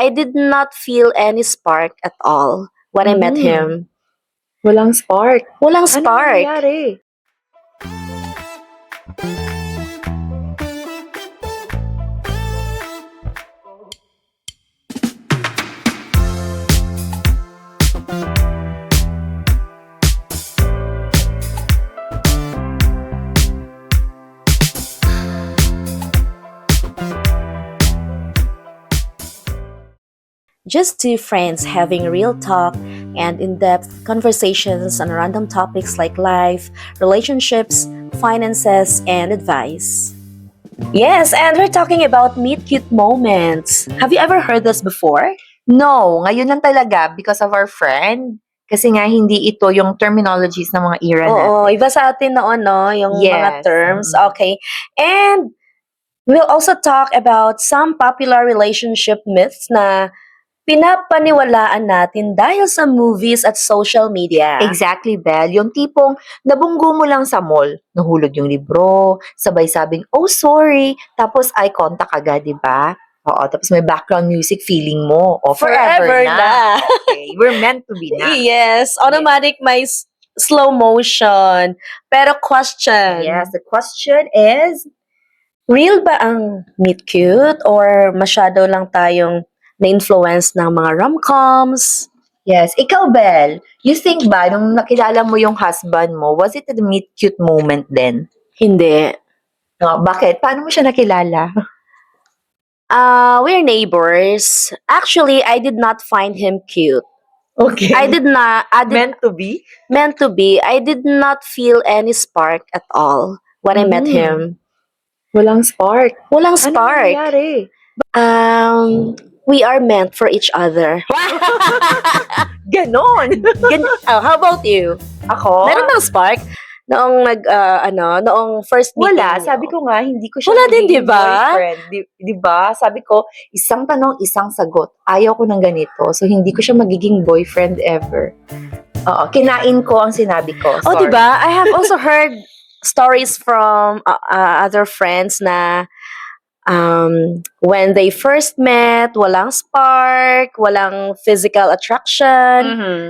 I did not feel any spark at all when I met him. Walang spark. Walang Ano spark. nangyari? Just two friends having real talk and in-depth conversations on random topics like life, relationships, finances, and advice. Yes, and we're talking about meet cute moments. Have you ever heard this before? No, ngayon lang talaga because of our friend. Kasi nga hindi ito yung terminologies ng mga era natin. Oo, iba sa atin noon, no? Yung mga Yes. terms. Okay. And we'll also talk about some popular relationship myths na pinapaniwalaan natin dahil sa movies at social media. Exactly, Belle. Yung tipong nabunggo mo lang sa mall, nahulog yung libro, sabay sabing, oh, sorry, tapos eye contact agad, di ba? Oo, tapos may background music feeling mo. O, forever na. Okay, we're meant to be na. Yes, automatic may slow motion. Pero question. Yes, the question is, Real ba ang meet cute or masyado lang tayong na-influence ng mga rom-coms? yes, ikaw, Belle, you think ba, nung nakilala mo yung husband mo, was it a meet cute moment then? Hindi. No, bakit? Paano mo siya nakilala? We're neighbors. Actually, I did not find him cute. Okay. I did Meant to be? meant to be. I did not feel any spark at all when I met him. Walang spark. Walang Ano spark. nangyari? We are meant for each other. Ganon. How about you? Ako? Meron bang spark? Noong noong first meeting. Wala. niyo? Sabi ko nga, hindi ko siya Wala din, magiging di ba? boyfriend. Di ba? Sabi ko, isang tanong, isang sagot. Ayaw ko ng ganito. So, hindi ko siya magiging boyfriend ever. Oo. Kinain ko ang sinabi ko. Oh, Sorry. di ba? I have also heard stories from other friends na when they first met, walang spark, walang physical attraction.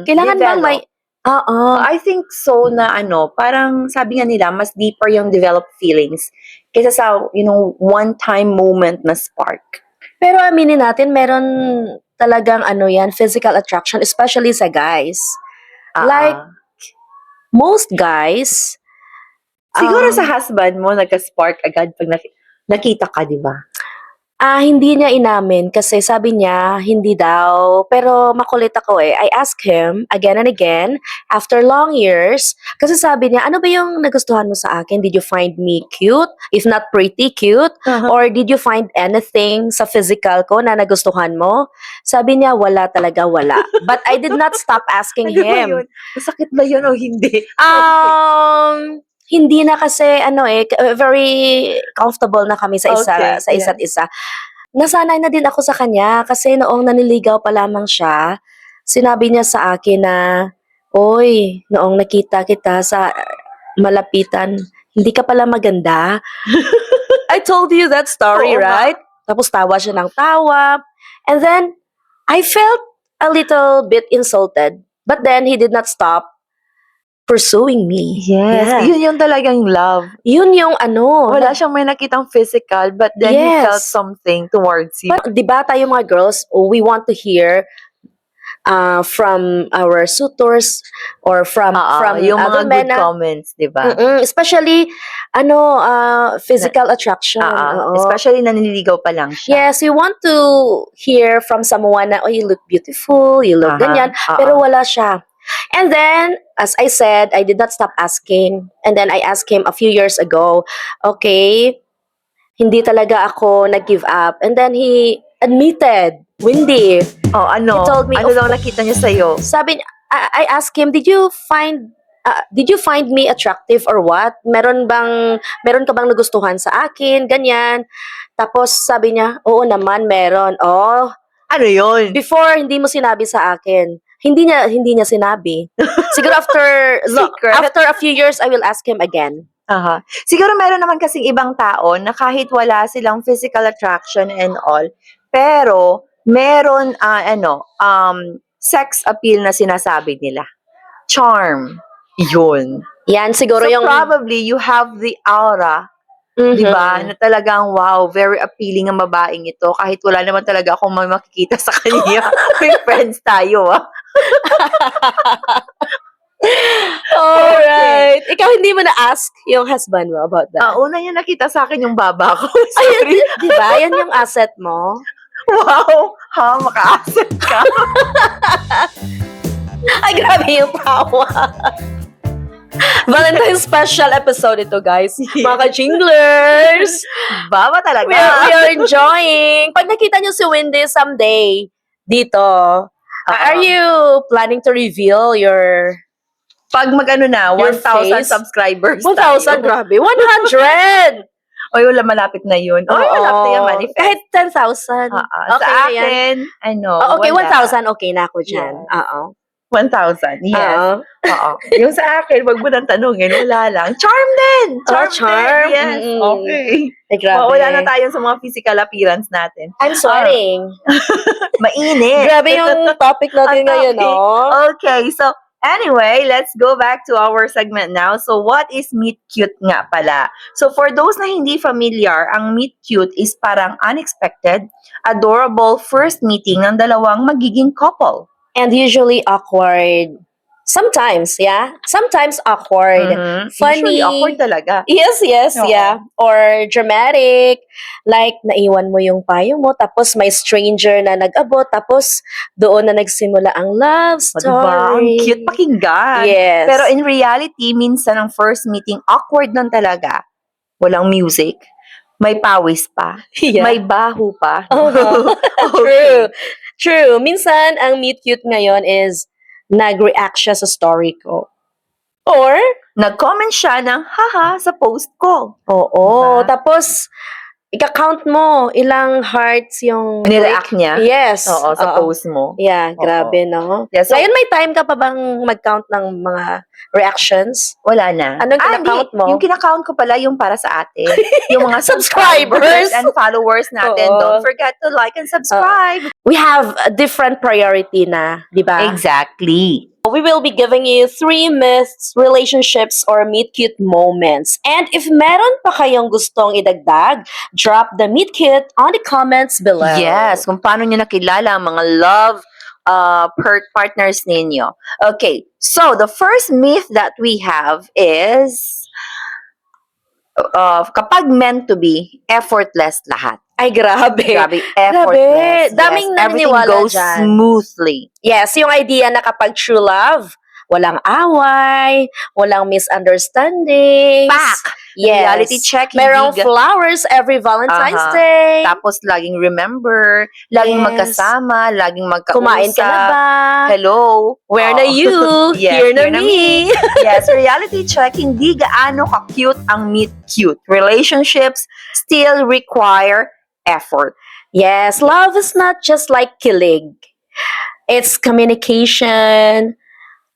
Kailangan bang may... I think so na parang sabi nga nila, mas deeper yung developed feelings kaysa sa, one-time moment na spark. Pero aminin natin, meron talagang yan, physical attraction, especially sa guys. Like, most guys... Siguro sa husband mo, nagka-spark agad pag nakita ka, di ba? Hindi niya inamin kasi sabi niya, hindi daw. Pero makulit ako eh. I asked him again and again after long years. Kasi sabi niya, ano ba yung nagustuhan mo sa akin? Did you find me cute? If not pretty cute? Or did you find anything sa physical ko na nagustuhan mo? Sabi niya, wala talaga, wala. But I did not stop asking Ano ba him. yun? Masakit ba yun o hindi? Hindi na kasi very comfortable na kami sa isa't isa. Nasanay na din ako sa kanya kasi noong naniligaw pa lamang siya, sinabi niya sa akin na, "Oy, noong nakita kita sa malapitan, hindi ka pala maganda." I told you that story, Oo nga. right? Tapos tawa siya ng tawa. And then I felt a little bit insulted. But then he did not stop pursuing me. Yes. Yeah. Yun yung talagang love. Yun yung Wala siyang may nakitang physical, but then he Yes. felt something towards you. But, di ba tayo mga girls, we want to hear from our suitors or from yung other mga men good comments, di ba? especially physical attraction. Oo. Especially naniligaw pa lang siya. Yes, we want to hear from someone na, oh, you look beautiful, you look ganyan, pero wala siya. And then, as I said, I did not stop asking. And then I asked him a few years ago, okay, hindi talaga ako nag-give up. And then he admitted, Windy. Oh, ano? He told me, Ano daw nakita niya sa'yo? Sabi niya, I asked him, did you find me attractive or what? Meron ka bang nagustuhan sa akin? Ganyan. Tapos sabi niya, oo naman, meron. Oh, Ano yun? before hindi mo sinabi sa akin. Hindi niya sinabi. Siguro after a few years, I will ask him again. Siguro meron naman kasing ibang tao na kahit wala silang physical attraction and all, pero meron, sex appeal na sinasabi nila. Charm. Yun. Yan, siguro So, yung... probably, you have the aura, Mhm. di ba? Na talagang, wow, very appealing ang babaeng ito. Kahit wala naman talaga akong may makikita sa kanya. May friends tayo, ah. Alright. Ikaw hindi mo na-ask yung husband mo about that? Una niya nakita sa akin yung baba ko. Ayun, Sorry. di ba? Yan yung asset mo. Wow! Ha, maka-asset ka. Ay, grabe yung tawa. Valentine's special episode ito, guys. Mga ka-jinglers. Baba talaga. We are enjoying. Pag nakita nyo si Wendy someday dito, are you planning to reveal your... Pag mag-ano na, Your 1,000 face? subscribers 1,000? tayo. Grabe. 100! Oy, wala, malapit na yun. Oy, malapit na yan, manifest. Kahit 10,000. Sa Okay na yan. akin, Okay, wala. 1,000. Okay na ako dyan. Yes. Oo. 1,000, yes. Oo. Oo. Yung sa akin, wag mo nang tanungin, wala lang. Charm din! Oh, charm? Din, yes. Mm-mm. Okay. Ay, grabe. Wala na tayo sa mga physical appearance natin. I'm sweating. Mainit. Grabe yung topic natin Ang ngayon, topic. no? Okay, so anyway, let's go back to our segment now. So what is meet cute nga pala? So for those na hindi familiar, ang meet cute is parang unexpected, adorable first meeting ng dalawang magiging couple. And usually awkward. Sometimes, yeah? Sometimes awkward. Mhm. Funny. Usually awkward talaga. Yes, Oo. yeah. Or dramatic. Like, naiwan mo yung payo mo, tapos may stranger na nag-abot, tapos doon na nagsimula ang love O, story. diba? Ang cute pakinggan. Yes. Pero in reality, minsan ang first meeting, awkward lang talaga. Walang music. May pawis pa. yeah. May baho pa. Uh-huh. Okay. True. Minsan, ang meet cute ngayon is nag-react siya sa story ko. Or, Nag-comment siya ng haha sa post ko. oo. Diba? Tapos, ika-count mo ilang hearts yung... Nireact niya? Yes. Oo, sa post mo. Yeah, Oo. grabe, no? Yeah, so, Ngayon, may time ka pa bang mag-count ng mga reactions? wala na. Anong kina-count hindi. mo? Yung kina-count ko pala yung para sa atin. Yung mga Subscribers. subscribers and followers natin. Oo. Don't forget to like and subscribe. We have a different priority na, di ba? Exactly. We will be giving you 3 myths, relationships, or meet cute moments. And if meron pa kayong gustong idagdag, drop the meet cute on the comments below. Yes, kung paano nyo nakilala ang mga love partners ninyo. Okay, so the first myth that we have is kapag meant to be, effortless lahat. Ay, grabe. Grabe, effortless. Daming Everything naniniwala goes dyan. smoothly. Yes, yung idea na kapag true love, walang away, walang misunderstandings. Pak! Yes. Reality check. Merong hindi flowers every Valentine's Aha. Day. Tapos laging remember, laging Yes. magkasama, laging magkausap. Kumain ka na ba? Hello? Where na Oo. you? Yes, Here na here na me. Yes, reality check, hindi gaano ka-cute ang meet cute. Relationships still require effort. Yes, love is not just like kilig. It's communication,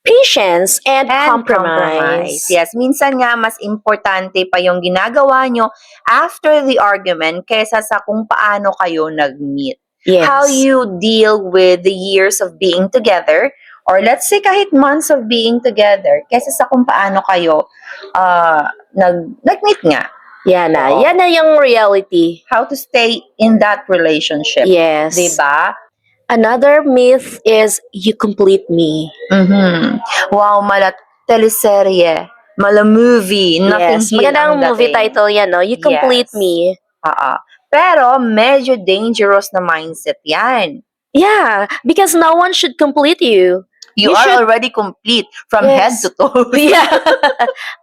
patience, and compromise. Yes, minsan nga mas importante pa yung ginagawa nyo after the argument kaysa sa kung paano kayo nag-meet. Yes. How you deal with the years of being together, or let's say kahit months of being together, kaysa sa kung paano kayo nag-meet nga. Yan na. Oo. Yan na yung reality. How to stay in that relationship. Yes. Diba? Another myth is you complete me. Mhm. Wow, mala teleserye, mala movie, nothing Yes. here Magandang ang movie dating. title yan, no? You complete Yes. me. Pero medyo dangerous na mindset yan. Yeah, because no one should complete you. You You are should- already complete from head Yes. to toe. Yeah.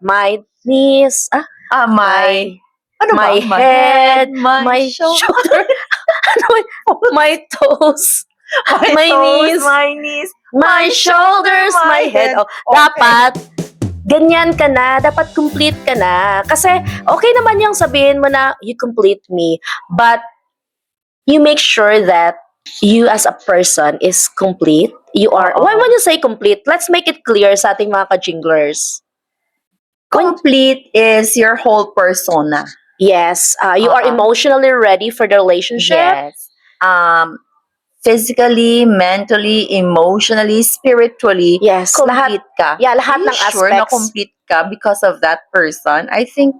My knees, My, ano ba? my head, my my shoulder, my toes, my toes, knees, my knees, my shoulders, my head. Oh, Okay. dapat ganyan ka na, dapat complete ka na. Kasi okay naman yung sabihin mo na you complete me, but you make sure that you as a person is complete. You are, Oo. when you say complete, let's make it clear sa ating mga ka-jinglers. Complete is your whole persona. Yes, you are Oo. emotionally ready for the relationship. Yes. physically, mentally, emotionally, spiritually, Yes, lahat. complete ka. Yeah, lahat Are you ng sure na aspects. complete ka because of that person? I think,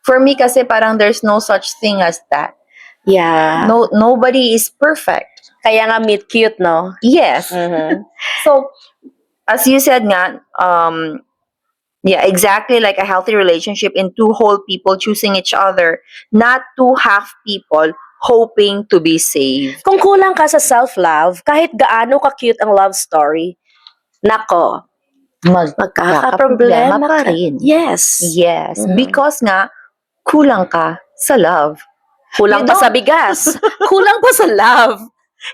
for me kasi parang there's no such thing as that. Yeah. No, nobody is perfect. Kaya nga meet cute, no? Yes. Mhm. So, as you said nga, yeah, exactly like a healthy relationship in two whole people choosing each other, not two half people hoping to be saved. Kung kulang ka sa self-love, kahit gaano ka-cute ang love story, nako, magkakaproblema pa ka. rin. Yes. Yes, Mhm. because nga, kulang ka sa love. Kulang You pa sa don't- bigas. Kulang pa sa love.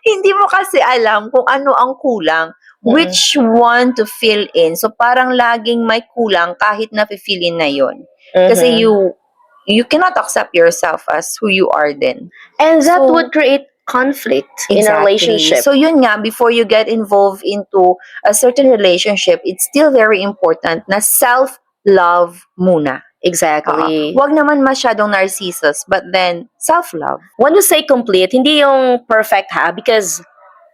Hindi mo kasi alam kung ano ang kulang, which one to fill in. So parang laging may kulang kahit na fill in na yon. Kasi Mhm. you cannot accept yourself as who you are then. And that So- would create conflict in a relationship. So yun nga, before you get involved into a certain relationship, it's still very important na self-love muna. Exactly. Wag naman masyadong narcissus, but then self-love. When you say complete, hindi yung perfect ha, because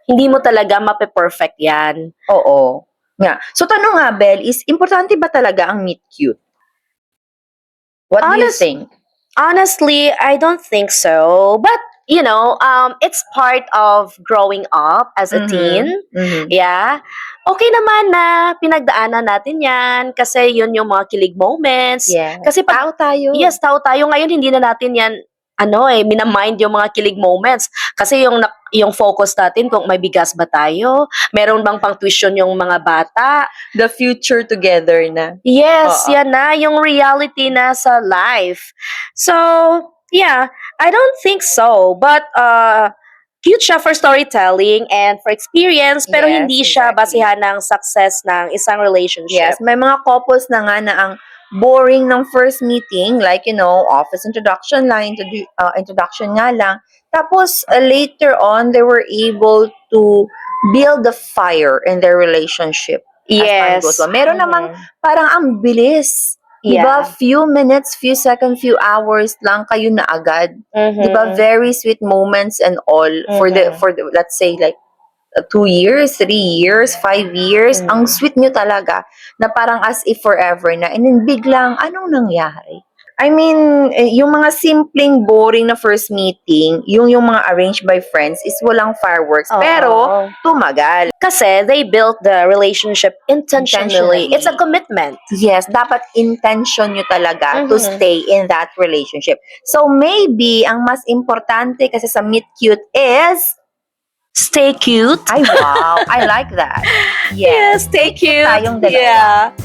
hindi mo talaga mape-perfect yan. Oo. Nga. So tanong nga, Bel, is importante ba talaga ang meet cute? What do you Honest- think? Honestly, I don't think so. But, it's part of growing up as a Mhm. teen. Mhm. Yeah. Okay naman na pinagdaanan natin yan kasi yun yung mga kilig moments. Yeah. Kasi pag, Tao tayo. yes, tao tayo. Ngayon, hindi na natin yan, minamind yung mga kilig moments. Kasi yung focus natin kung may bigas ba tayo, meron bang pang tuition yung mga bata. The future together na. Yes, Oo. yan na, yung reality na sa life. So, yeah, I don't think so. But, cute siya for storytelling and for experience, pero Yes, hindi siya exactly. basehan ng success ng isang relationship. Yes, may mga couples na nga na ang boring ng first meeting, like, office introduction lang, introduction nga lang. Tapos, later on, they were able to build the fire in their relationship. As time goes on. Meron namang parang ang bilis. Diba? Yeah. Few minutes, few seconds, few hours lang kayo na agad. Mhm. Diba? Very sweet moments and all for the let's say like 2 years, 3 years, 5 years. Mm. Ang sweet nyo talaga na parang as if forever na. And then biglang, anong nangyari? I mean, yung mga simpleng boring na first meeting, yung mga arranged by friends is walang fireworks. Oo. Pero, tumagal. Kasi they built the relationship intentionally. Intentionally. It's a commitment. Yes, dapat intention nyo talaga to Mhm. stay in that relationship. So, maybe, ang mas importante kasi sa meet cute is, Stay cute. ay wow, I like that. Yes, stay cute. tayong dalawa. Yeah.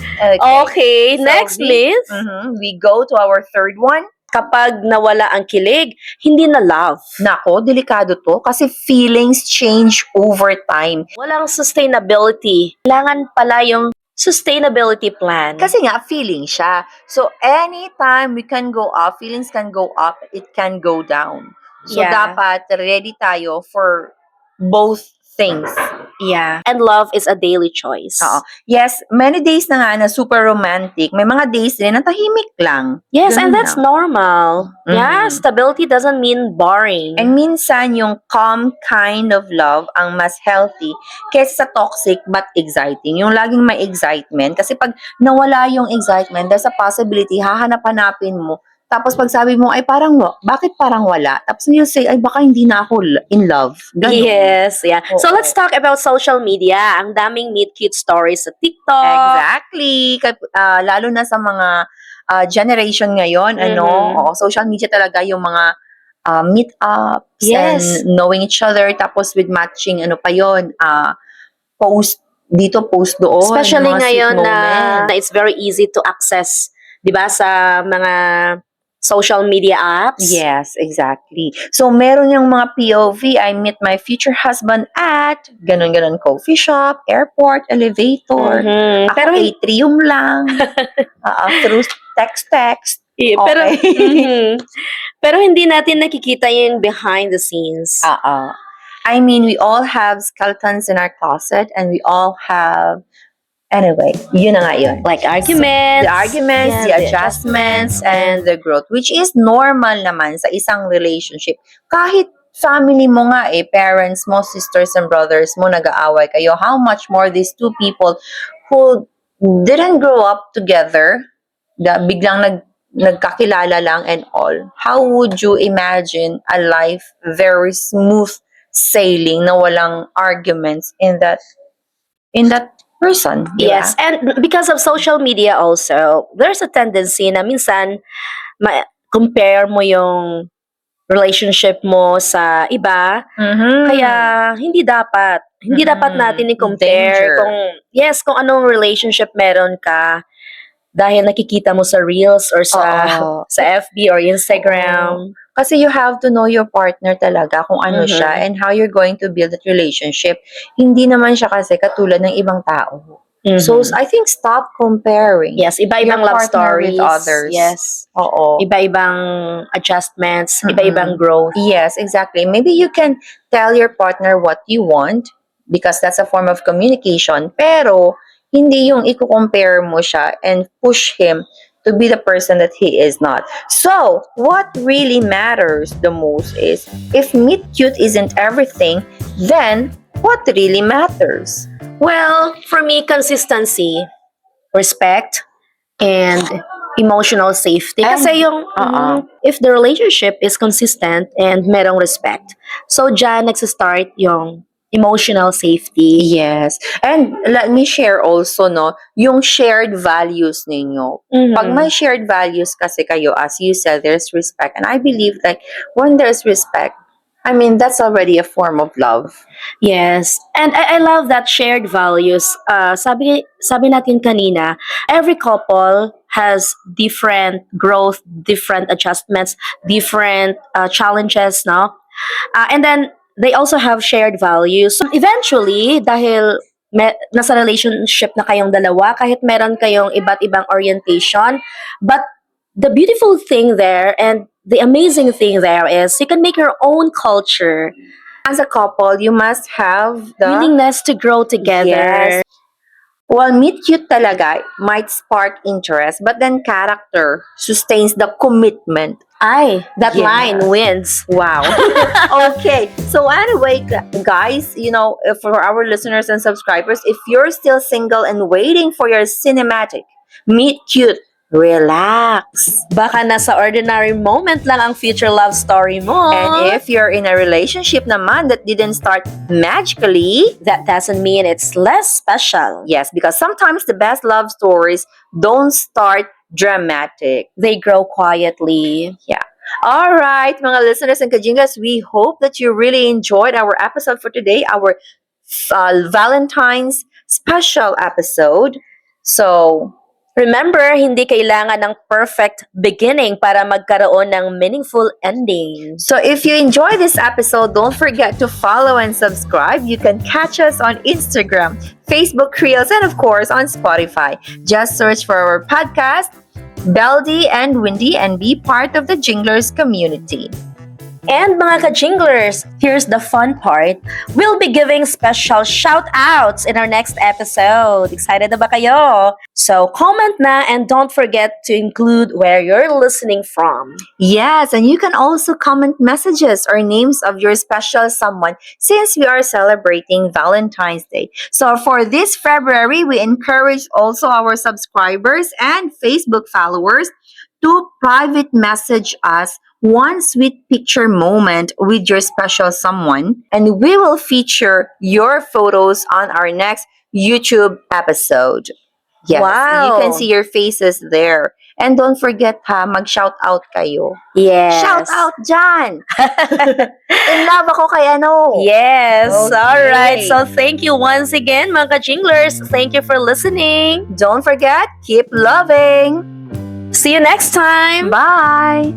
Okay, So, next myth. We go to our third one. Kapag nawala ang kilig, hindi na love. Nako, delikado to kasi feelings change over time. Walang sustainability. Kailangan pala yung sustainability plan. Kasi nga, feeling siya. So, anytime we can go up, feelings can go up, it can go down. So, Yeah. dapat ready tayo for both things. Yeah. And love is a daily choice. Oo. Yes, many days na nga na super romantic. May mga days din na tahimik lang. Yes, and Ganun that's lang. normal. Yeah, Mhm. stability doesn't mean boring. And minsan, yung calm kind of love ang mas healthy kaysa sa toxic but exciting. Yung laging may excitement. Kasi pag nawala yung excitement, there's a possibility, hahanap-hanapin mo. Tapos pag sabi mo, ay parang, bakit parang wala? Tapos you'll say, ay baka hindi na ako in love. Ganun. Yes, yeah. So Oo. let's talk about social media. Ang daming meet cute stories sa TikTok. Exactly. Lalo na sa mga generation ngayon, Mhm. social media talaga yung mga meet-ups Yes. and knowing each other. Tapos with matching, post dito, post doon. Especially mga sweet ngayon na moments. it's very easy to access, 'di ba, sa mga social media apps. Yes, exactly. So, meron yung mga POV, I met my future husband at ganon-ganon coffee shop, airport, elevator. Mhm. Ako, Pero atrium lang. Through text. pero Okay. pero hindi natin nakikita yung behind the scenes. I mean, we all have skeletons in our closet and we all have, anyway, yun na nga yun. Like arguments. The arguments, yeah, the adjustments, and the growth, which is normal naman sa isang relationship. Kahit family mo nga parents mo, sisters and brothers mo, nag-aaway kayo. How much more these two people who didn't grow up together, biglang nagkakilala lang and all. How would you imagine a life very smooth sailing na walang arguments in that person? Di ba? Yes, and because of social media also, there's a tendency na minsan compare mo yung relationship mo sa iba. Mhm. Kaya hindi dapat. Hindi dapat natin i-compare Danger. kung anong relationship meron ka dahil nakikita mo sa Reels or Oo. sa FB or Instagram. Kasi you have to know your partner talaga kung ano siya and how you're going to build that relationship. Hindi naman siya kasi katulad ng ibang tao. So, I think stop comparing. Yes, iba-ibang your love partner with stories. others. Yes. Oo. Iba-ibang adjustments, iba-ibang growth. Yes, exactly. Maybe you can tell your partner what you want because that's a form of communication. Pero, hindi yung i-compare mo siya and push him to be the person that he is not. So, what really matters the most is if meet cute isn't everything, then what really matters? Well, for me, consistency, respect, and emotional safety. And- Kasi yung, if the relationship is consistent and merong respect, so dyan nagsistart yung emotional safety. Yes. And let me share also, no, yung shared values ninyo. Pag may shared values kasi kayo, as you said, there's respect. And I believe that when there's respect, I mean, that's already a form of love. Yes. And I love that shared values. Sabi natin kanina, every couple has different growth, different adjustments, different challenges, no? And then they also have shared values. So eventually, dahil nasa relationship na kayong dalawa, kahit meron kayong iba't ibang orientation, but the beautiful thing there and the amazing thing there is you can make your own culture. As a couple, you must have the Willingness to grow together. Yes. Well, meet cute talaga might spark interest, but then character sustains the commitment. Ay, that Yes. line wins. Wow. Okay. So anyway, guys, for our listeners and subscribers, if you're still single and waiting for your cinematic meet cute, relax. Baka nasa ordinary moment lang ang future love story mo. And if you're in a relationship naman that didn't start magically, that doesn't mean it's less special. yes, because sometimes the best love stories don't start dramatic. They grow quietly. All right, mga listeners and kajingas, we hope that you really enjoyed our episode for today, our Valentine's special episode. So, remember, hindi kailangan ng perfect beginning para magkaroon ng meaningful ending. So if you enjoy this episode, don't forget to follow and subscribe. You can catch us on Instagram, Facebook Reels, and of course on Spotify. Just search for our podcast, Beldy and Windy, and be part of the Jinglers community. And mga ka-jinglers, here's the fun part. We'll be giving special shout-outs in our next episode. Excited na ba kayo? So comment na and don't forget to include where you're listening from. Yes, and you can also comment messages or names of your special someone since we are celebrating Valentine's Day. So for this February, we encourage also our subscribers and Facebook followers to private message us one sweet picture moment with your special someone, and we will feature your photos on our next YouTube episode. Yes, Wow. you can see your faces there. And don't forget mag-shout out kayo. Yes. Shout out dyan! In love ako kay ano. Yes. Okay. All right. So thank you once again, mga ka-jinglers. Thank you for listening. Don't forget, keep loving. See you next time. Bye!